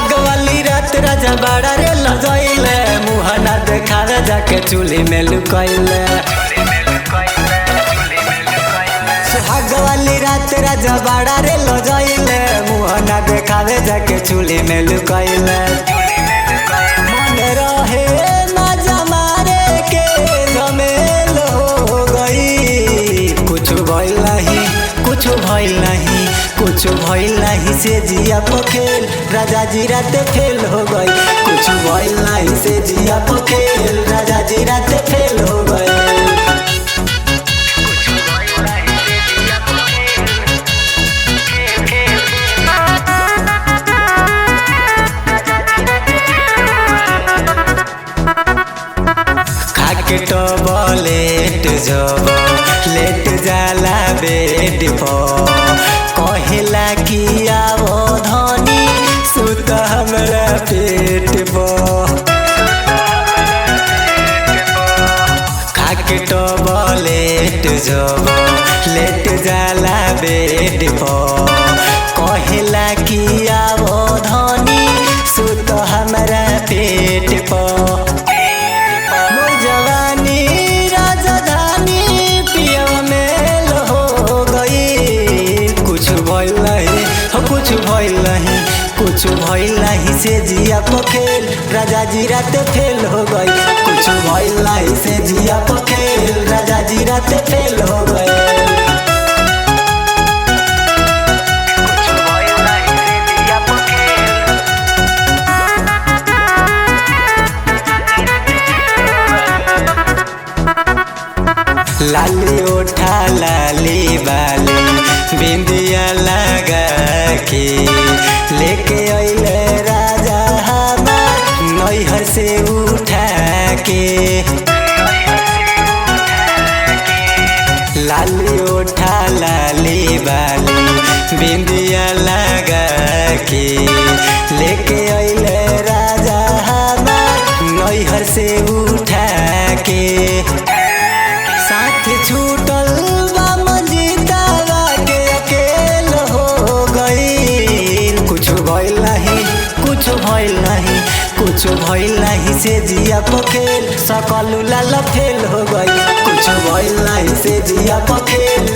राजा बड़ा रे लजैले मुहना देखावे जाके चूल्ही में लुकैले। सुहाग वाली रात राजा बड़ा रे लजैले मुहना देखावे जाके चूल्ही में लुकैले। मन रहे मजा मारे के झमेल हो गई, कुछ भइल नहीं कुछ भइल नहीं कुछ भइल नहीं से जिया पखेल राजा जी रात फेल हो गई। कुछ भइल नहीं से जिया पखेल राजा जी रात फेल हो गई। खाके टॉबलेट जब लेट जाला बेड पर कहेला कि आवो धनी सुत हमरा पेट पर। खाके टॉबलेट जब लेट जाला बेड पर कहेला कि आवो धनी सुत हमरा पेट पर। कुछ भइल नहीं से जिया पखेल राजा जी रात फेल हो गई। कुछ भइल नहीं से जिया पखेल राजा जी रात फेल हो गई। लाली उठा लाली बाली बिंदिया लगा के लेके अइले राजा हमार नैहर से उठा के। लाली उठा लाली बाली बिंदिया लगा के लेके अइले राजा हमार नैहर से उठा के। साथ छूटल बा मंजितावा के अकेल हो गई। कुछ भइल नहीं कुछ भइल नहीं कुछ भइल नहीं से जिया पखेल सकल लाल फेल हो गई। कुछ भइल नहीं से जिया पखेल